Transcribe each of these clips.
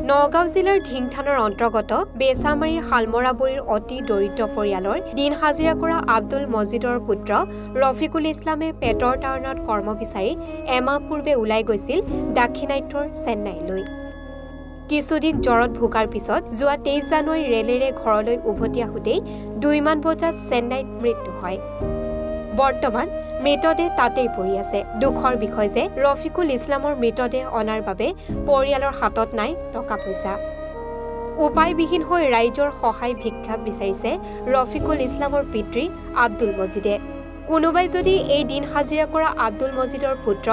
নগাঁও জিলাৰ ঢিংথানৰ অন্তৰ্গত বেচামাৰীৰ শালমৰাবুৰীৰ অতি দৰিদ্ৰ পৰিয়ালৰ দিন হাজিৰা কৰা আব্দুল মজিদৰ পুত্ৰ ৰফিকুল ইছলামে পেটৰ তাৰণত কৰ্ম বিচাৰি এমাহ পূৰ্বে ওলাই গৈছিল দাক্ষিণাত্যৰ চেন্নাইলৈ। কিছুদিন জ্বৰত ভোগাৰ পিছত যোৱা 23 জানুৱাৰী ৰেলেৰে ঘৰলৈ উভতি আহোঁতেই 2 মান বজাত চেন্নাইত মৃত্যু হয়। বৰ্তমান মৃতদেহ তাতেই পৰি আছে। দুখৰ বিষয় যে ৰফিকুল ইছলামৰ মৃতদেহ অনাৰ বাবে পৰিয়ালৰ হাতত নাই টকা পইচা। উপায়বিহীন হৈ ৰাইজৰ সহায় ভিক্ষা বিচাৰিছে ৰফিকুল ইছলামৰ পিতৃ আব্দুল মজিদে। কোনোবাই যদি এই দিন হাজিৰা কৰা আব্দুল মজিদৰ পুত্ৰ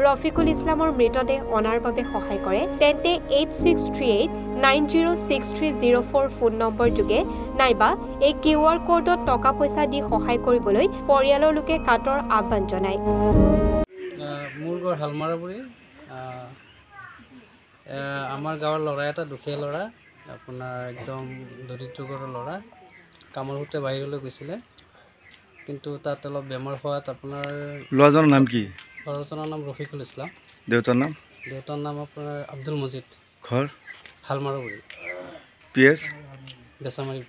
ৰফিকুল ইছলামৰ মৃতদেহ অনাৰ বাবে সহায় কৰে তেন্তে 8638906304 ফোন নম্বৰ যোগে নাইবা এই QR কোডত টকা পইচা দি সহায় কৰিবলৈ পৰিয়ালৰ লোকে কাটৰ আহ্বান জনায়। মোৰ ঘৰ শালমৰাবুৰী। আমাৰ গাঁৱৰ ল'ৰা এটা দুখীয়া ল'ৰা, আপোনাৰ একদম দৰিদ্ৰ ঘৰৰ ল'ৰা, কামৰ সূত্ৰে বাহিৰলৈ গৈছিলে, কিন্তু তাত অলপ বেমাৰ হোৱাত আপোনাৰ ল'ৰাজনৰ নাম কি? ল'ৰাজনৰ নাম ৰফিকুল ইছলাম। দেউতাৰ নাম? দেউতাৰ নাম আপোনাৰ আব্দুল মজিদ। ঘৰ? শালমৰাবুৰী। PS? বেচামাৰী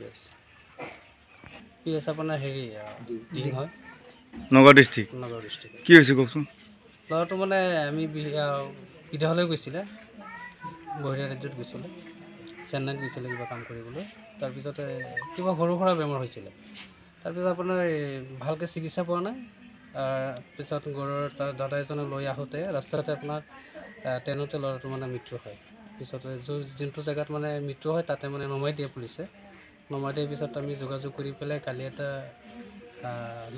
PS আপোনাৰ হেৰি ডিং হয়, নগাঁও ডিষ্ট্ৰিক্ট। নগাঁও ডিষ্ট্ৰিক্ট। কি হৈছে কওকচোন? ল'ৰাটো মানে আমি বিদেশলৈ গৈছিলে, বহিৰা ৰাজ্যত গৈছিলে, চেন্নাইত গৈছিলে কিবা কাম কৰিবলৈ। তাৰপিছতে কিবা সৰু সুৰা বেমাৰ হৈছিলে। তাৰপিছত আপোনাৰ ভালকৈ চিকিৎসা পোৱা নাই। পিছত ঘৰৰ তাৰ দাদা এজনক লৈ আহোঁতে ৰাস্তাতে আপোনাৰ ট্ৰেইনতে ল'ৰাটো মানে মৃত্যু হয়। পিছতে যোনটো জেগাত মানে মৃত্যু হয় তাতে মানে নমাই দিয়ে পুলিচে। নমাই দিয়াৰ পিছত আমি যোগাযোগ কৰি পেলাই কালি এটা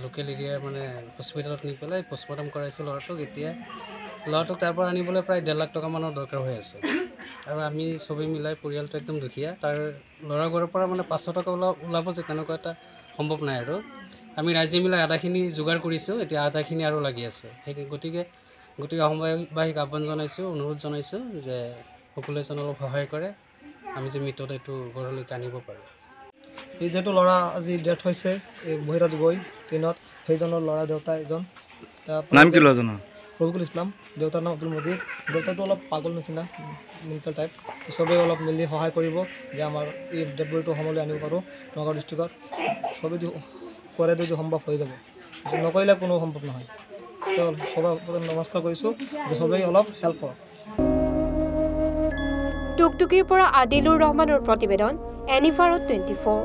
লোকেল এৰিয়াৰ মানে হস্পিটেলত নি পেলাই পষ্টমৰ্টম কৰাইছোঁ ল'ৰাটোক। এতিয়া ল'ৰাটোক তাৰ পৰা আনিবলৈ প্ৰায় 1.5 লাখ টকা মানৰ দৰকাৰ হৈ আছে। আৰু আমি চবেই মিলাই পৰিয়ালটো একদম দুখীয়া। তাৰ ল'ৰা ঘৰৰ পৰা মানে 500 টকা ওলাব যে তেনেকুৱা এটা সম্ভৱ নাই। আৰু আমি ৰাইজে মিলাই আধাখিনি যোগাৰ কৰিছোঁ, এতিয়া আধাখিনি আৰু লাগি আছে। গতিকে অসমবাসীক আহ্বান জনাইছোঁ, অনুৰোধ জনাইছোঁ যে সকলোৱে যেন অলপ সহায় কৰে, আমি যে মৃতদেহটো ঘৰলৈকে আনিব পাৰোঁ। এই যিহেতু ল'ৰা আজি ডেথ হৈছে এই বহিৰাত গৈ ট্ৰেইনত, সেইজনৰ ল'ৰা দেউতা এজন। নাম কি ল'ৰাজনৰ? ৰফিকুল ইছলাম। দেউতাৰ নাম আব্দুল মজিদ। দেউতাটো অলপ পাগল নিচিনা, মেণ্টেল টাইপ। চবেই অলপ মিলি সহায় কৰিব যে আমাৰ এই ডেড বডিটো অসমলৈ আনিব পাৰোঁ নগাঁও ডিষ্ট্ৰিক্টত। চবেই কৰে যদি সম্ভৱ হৈ যাব, নকৰিলে কোনো সম্ভৱ নহয়। চবেই নমস্কাৰ কৰিছোঁ যে চবেই অলপ হেল্প কৰক। টুকটুকিৰ পৰা আদিলুৰ ৰহমানৰ প্ৰতিবেদন, এনিভাৰত 24।